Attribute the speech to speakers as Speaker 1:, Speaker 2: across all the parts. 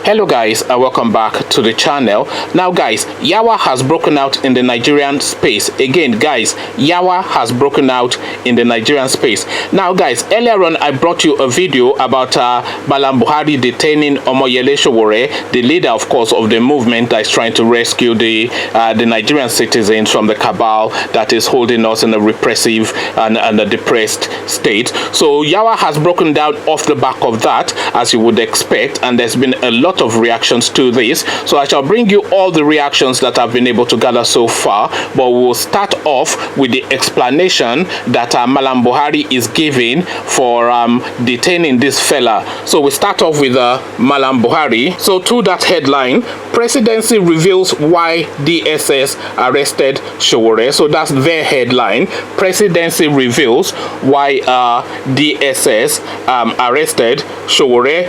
Speaker 1: Hello guys, and welcome back to the channel. Now guys, Yawa has broken out in the Nigerian space. Again guys, Yawa has broken out in the Nigerian space. Now guys, earlier on I brought you a video about Malam Buhari detaining Omoyele Sowore, the leader of course of the movement that is trying to rescue the Nigerian citizens from the cabal that is holding us in a repressive and a depressed state. So Yawa has broken down off the back of that, as you would expect, and there's been a lot of reactions to this. So I shall bring you all the reactions that I've been able to gather so far, but we'll start off with the explanation that Malam Buhari is giving for detaining this fella. So we start off with Malam Buhari. So to that headline, presidency reveals why DSS arrested Sowore. So that's their headline. Presidency reveals why DSS arrested Sowore.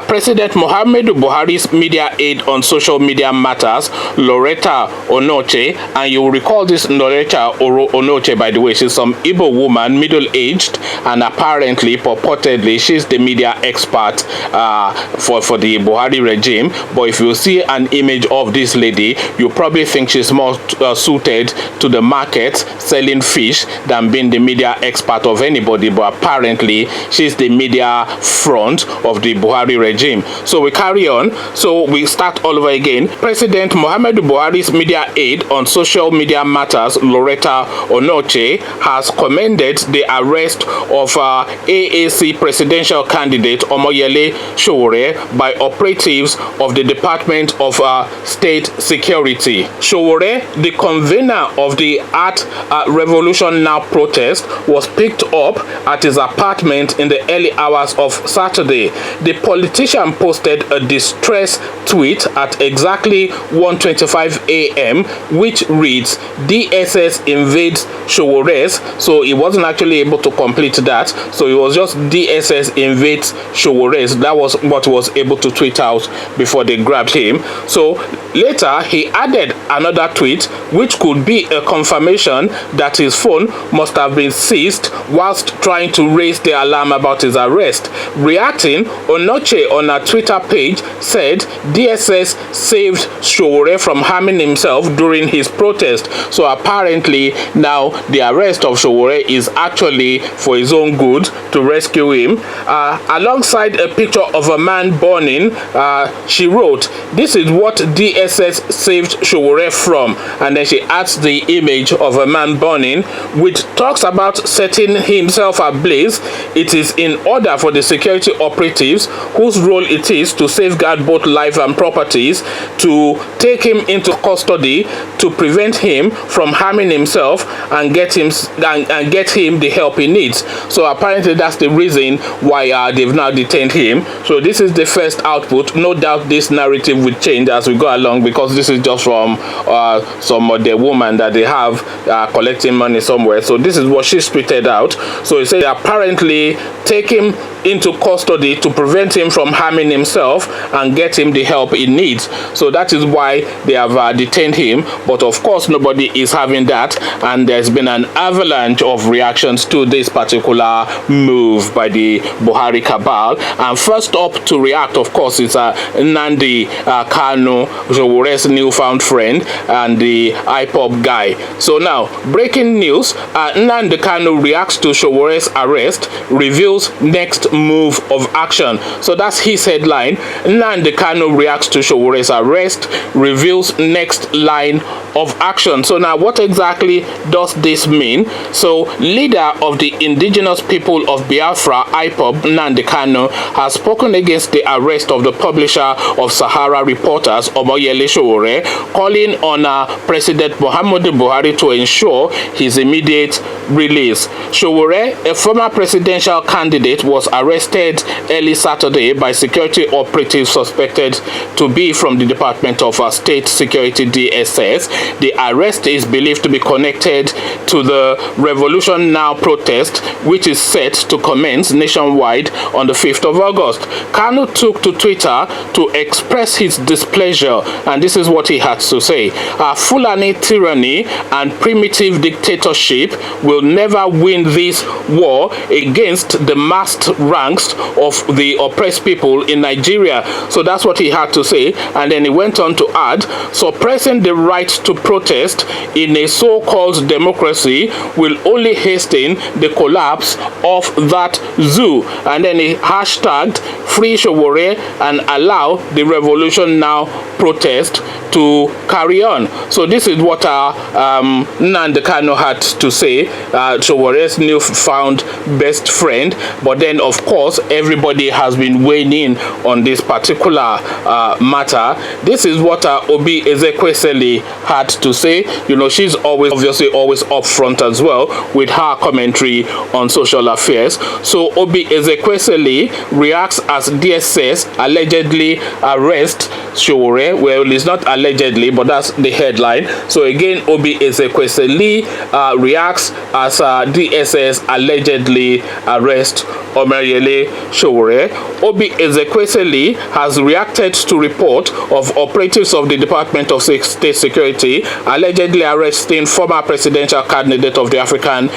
Speaker 1: President Muhammadu Buhari's media aide on social media matters, Loretta Onoche, and you will recall this Loretta Onoche, by the way, she's some Igbo woman, middle-aged, and apparently, purportedly, she's the media expert for the Buhari regime. But if you see an image of this lady, you probably think she's more suited to the market selling fish than being the media expert of anybody. But apparently, she's the media front of the Buhari regime. So we carry on. So we start all over again. President Muhammadu Buhari's media aide on social media matters, Loretta Onoche, has commended the arrest of AAC presidential candidate Omoyele Sowore by operatives of the Department of State Security. Sowore, the convener of the Art Revolution Now protest, was picked up at his apartment in the early hours of Saturday. The politician posted a distress tweet at exactly 1:25 a.m. which reads, DSS invades Sowore's. So he wasn't actually able to complete that, so it was just DSS invades Sowore's. That was what he was able to tweet out before they grabbed him. So later he added another tweet which could be a confirmation that his phone must have been seized whilst trying to raise the alarm about his arrest. Reacting, Onoche on her Twitter page said DSS saved Sowore from harming himself during his protest. So apparently now the arrest of Sowore is actually for his own good, to rescue him. Alongside a picture of a man burning, she wrote, "This is what DSS saved Sowore from," and then she adds the image of a man burning, which talks about setting himself ablaze. It is in order for the security operatives, whose role it is to safeguard both life and properties, to take him into custody to prevent him from harming himself and get him the help he needs. So apparently that's the reason why they've now detained him. So this is the first output. No doubt this narrative will change as we go along, because this is just from some other woman that they have collecting money somewhere. So this is what she's tweeted out. So it says apparently take him into custody to prevent him from harming himself and get him the help he needs. So that is why they have detained him. But of course nobody is having that, and there's been an avalanche of reactions to this particular move by the Buhari cabal. And first up to react, of course, is Nnamdi Kanu, Sowore's newfound friend and the IPOB guy. So now, breaking news, Nnamdi Kanu reacts to Sowore's arrest, reveals next move of action. So that's his headline. Nnamdi Kanu reacts to Sowore's arrest, reveals next line of action. So now what exactly does this mean? So leader of the indigenous people of Biafra, IPOB, Nnamdi Kanu, has spoken against the arrest of the publisher of Sahara Reporters, Omoyele Sowore, calling on President Muhammadu Buhari to ensure his immediate release. Sowore, a former presidential candidate, was arrested early Saturday by security operatives suspected to be from the Department of State Security, DSS. The arrest is believed to be connected to the Revolution Now protest, which is set to commence nationwide on the 5th of August. Kanu took to Twitter to express his displeasure, and this is what he had to say. Fulani tyranny and primitive dictatorship will never win this war against the masked ranks of the oppressed people in Nigeria. So that's what he had to say. And then he went on to add, suppressing the right to protest in a so-called democracy will only hasten the collapse of that zoo. And then he hashtagged Free Sowore and allow the Revolution Now protest to carry on. So this is what Nnamdi Kanu had to say, Sowore's newfound best friend. But then, of course, everybody has been weighing in on this particular matter. This is what Obi Ezekwesili had to say. You know, she's obviously always upfront as well with her commentary on social affairs. So Obi Ezekwesili reacts as DSS allegedly arrest Sowore. Well, it's not allegedly, but that's the headline. So again, Obi Ezekwesili reacts as DSS allegedly arrest Omoyele Sowore. Obi Ezekwesili has reacted to report of operatives of the Department of State Security allegedly arresting former presidential candidate of the African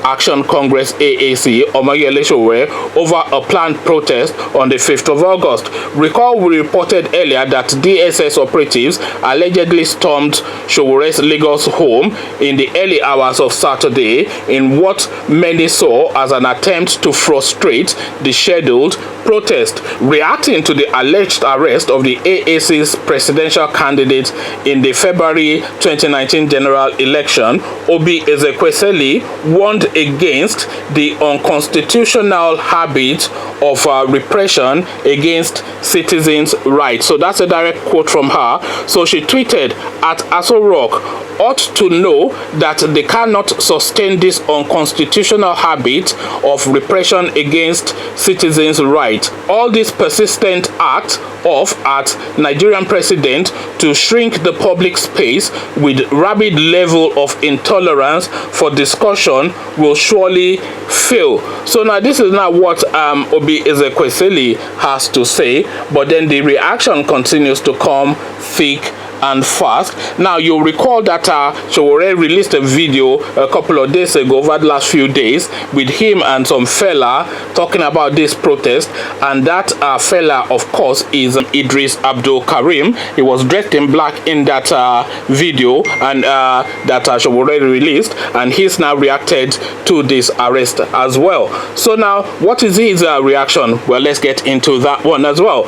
Speaker 1: Action Congress AAC, Omoyele Sowore, over a planned protest on the 5th of August. Recall we reported earlier that DSS operatives allegedly stormed Sowore's Lagos home in the early hours of Saturday in what many saw as an attempt to frustrate the scheduled protest. Reacting to the alleged arrest of the AAC's presidential candidate in the February 2019 general election, Obi Ezekwesili warned against the unconstitutional habit of repression against citizens' rights. So that's a direct quote from her. So she tweeted, at Aso Rock, ought to know that they cannot sustain this unconstitutional habit of repression against citizens' rights. All this persistent act of Nigerian president to shrink the public space with rabid level of intolerance for discussion will surely fail. So now this is not what Obi Ezekwesili has to say, but then the reaction continues to come thick and fast. Now you'll recall that Sowore released a video a couple of days ago, over the last few days, with him and some fella talking about this protest, and that fella, of course, is Idris Abdul Karim. He was dressed in black in that video, and that Sowore released, and he's now reacted to this arrest as well. So now, what is his reaction? Well, let's get into that one as well.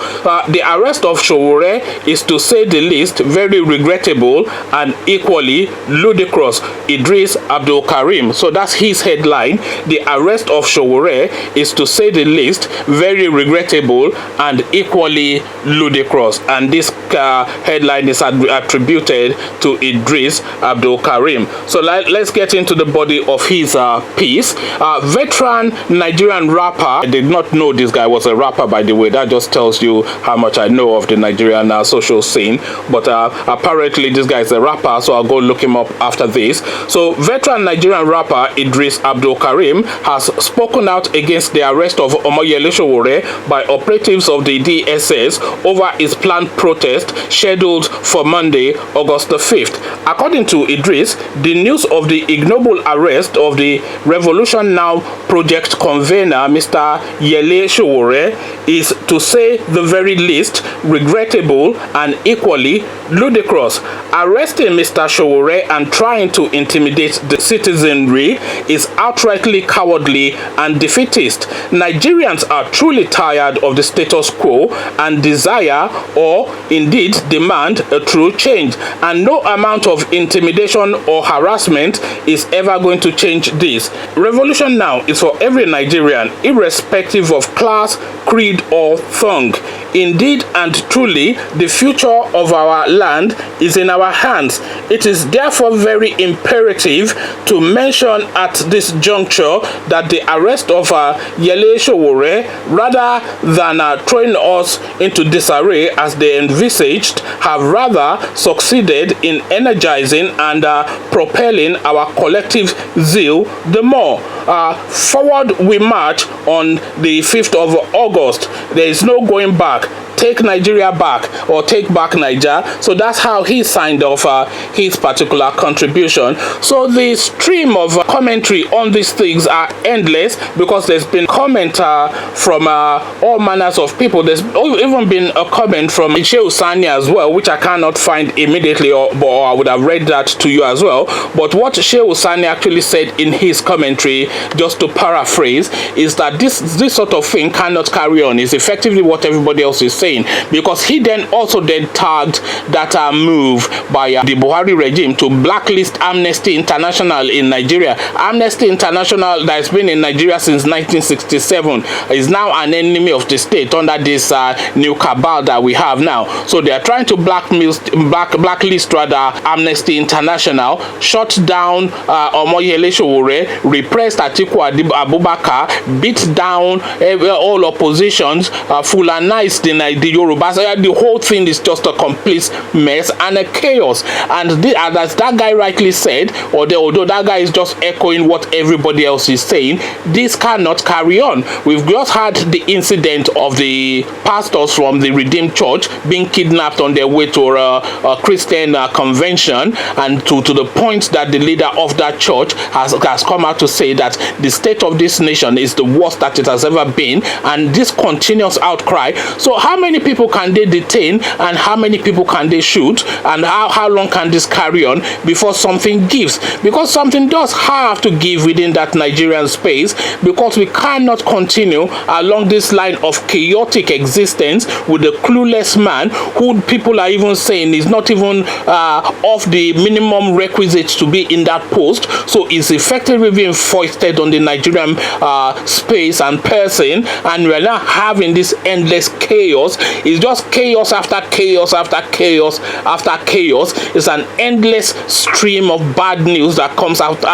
Speaker 1: The arrest of Sowore is, to say the least, very regrettable and equally ludicrous. Idris Abdul Karim. So that's his headline. The arrest of Sowore is, to say the least, very regrettable and equally ludicrous. And this headline is attributed to Idris Abdul Karim. So let's get into the body of his piece. Veteran Nigerian rapper. I did not know this guy was a rapper, by the way. That just tells you how much I know of the Nigerian social scene. But apparently this guy is a rapper, so I'll go look him up after this. So veteran Nigerian rapper Idris Abdul Karim has spoken out against the arrest of Omoyele Sowore by operatives of the DSS over his planned protest scheduled for Monday, August the 5th. According to Idris, the news of the ignoble arrest of the Revolution Now project convener, Mr. Yele Sowore, is, to say the very least, regrettable and equally ludicrous. Arresting Mr. Sowore and trying to intimidate the citizenry is outrightly cowardly and defeatist. Nigerians are truly tired of the status quo and desire, or indeed demand, a true change, and no amount of intimidation or harassment is ever going to change this. Revolution Now is for every Nigerian, irrespective of class, creed, or tongue. Indeed and truly, the future of our land is in our hands. It is therefore very imperative to mention at this juncture that the arrest of Yele Sowore, rather than throwing us into disarray as they envisaged, have rather succeeded in energizing and propelling our collective zeal the more. Forward we march on the 5th of August. There is no going back. take Nigeria back or take back Niger. So that's how he signed off his particular contribution. So the stream of commentary on these things are endless, because there's been comment from all manners of people. There's even been a comment from Shehu Sani as well, which I cannot find immediately, or I would have read that to you as well. But what Shehu Sani actually said in his commentary, just to paraphrase, is that this sort of thing cannot carry on. Is effectively what everybody else is saying, because he then also tagged that move by the Buhari regime to blacklist Amnesty International in Nigeria. Amnesty International, that has been in Nigeria since 1967, is now an enemy of the state under this new cabal that we have now. So they are trying to blacklist rather Amnesty International, shut down Omoyele Sowore, repressed Atiku Abubakar, beat down all oppositions, Fulanized the Yorubas. The whole thing is just a complete mess and a chaos. And as that guy rightly said, although that guy is just echoing what everybody else is saying, this cannot carry on. We've just had the incident of the pastors from the Redeemed Church being kidnapped on their way to a Christian convention, and to the point that the leader of that church has come out to say that the state of this nation is the worst that it has ever been, and this continuous outcry. So how many people can they detain, and how many people can they shoot, and how long can this carry on before something gives? Because something does have to give within that Nigerian space, because we cannot continue along this line of chaotic existence with a clueless man who people are even saying is not even of the minimum requisites to be in that post. So it's effectively being foisted on the Nigerian space and person, and we're now having this endless chaos. It's just chaos after chaos after chaos after chaos. It's an endless stream of bad news that comes out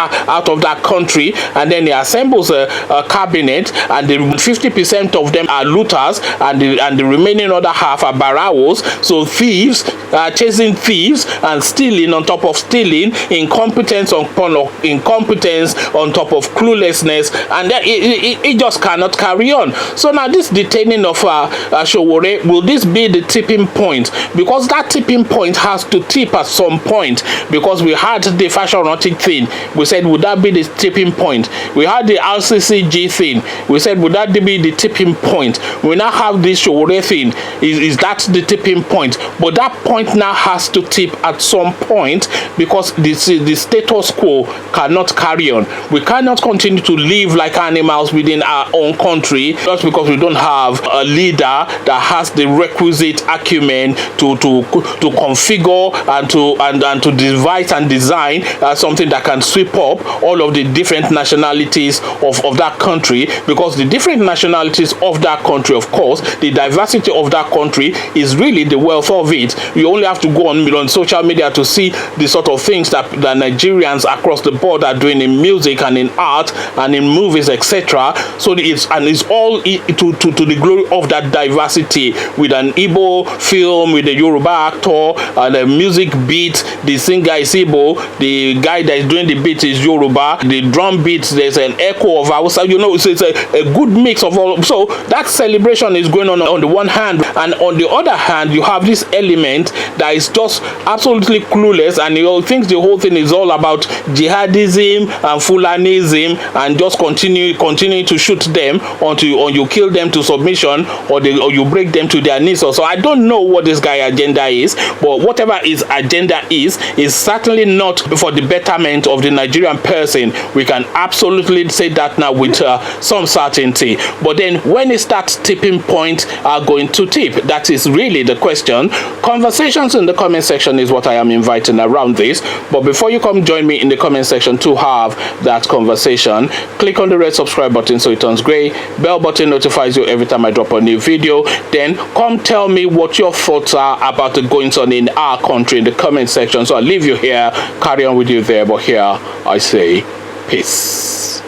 Speaker 1: of that country, and then he assembles a cabinet, and 50% of them are looters, and the remaining other half are barawos. So thieves, chasing thieves and stealing on top of stealing, incompetence on incompetence on top of cluelessness, and it just cannot carry on. So now this detaining of Sowore, will this be the tipping point? Because that tipping point has to tip at some point, because we had the Fashonatic thing. We said, would that be the tipping point? We had the RCCG thing. We said, would that be the tipping point? We now have this Sowore thing. Is that the tipping point? But that point now has to tip at some point, because the status quo cannot carry on. We cannot continue to live like animals within our own country just because we don't have a leader that has the requisite acumen to configure and to devise and design something that can sweep up all of the different nationalities of that country. Because the different nationalities of that country, of course, the diversity of that country is really the wealth of it. You only have to go on social media to see the sort of things that Nigerians across the board are doing in music and in art and in movies, etc. So it's all to the glory of that diversity, with an Igbo film with a Yoruba actor and a music beat. The singer is Igbo, the guy that is doing the beat is Yoruba, the drum beat, there's an echo of Hausa, so it's a good mix of all. So that celebration is going on the one hand, and on the other hand you have this element that is just absolutely clueless, and thinks the whole thing is all about jihadism and Fulanism, and just continue to shoot them until you kill them to submission, or you break them to their knees. So I don't know what this guy agenda is, but whatever his agenda is certainly not for the betterment of the Nigerian person. We can absolutely say that now with some certainty. But then when is that tipping point going to tip? That is really the question. Conversations in the comment section is what I am inviting around this. But before you come join me in the comment section to have that conversation, click on the red subscribe button so it turns gray. Bell button notifies you every time I drop a new video. Then come tell me what your thoughts are about the goings on in our country in the comment section. So I'll leave you here, carry on with you there, but here I say peace.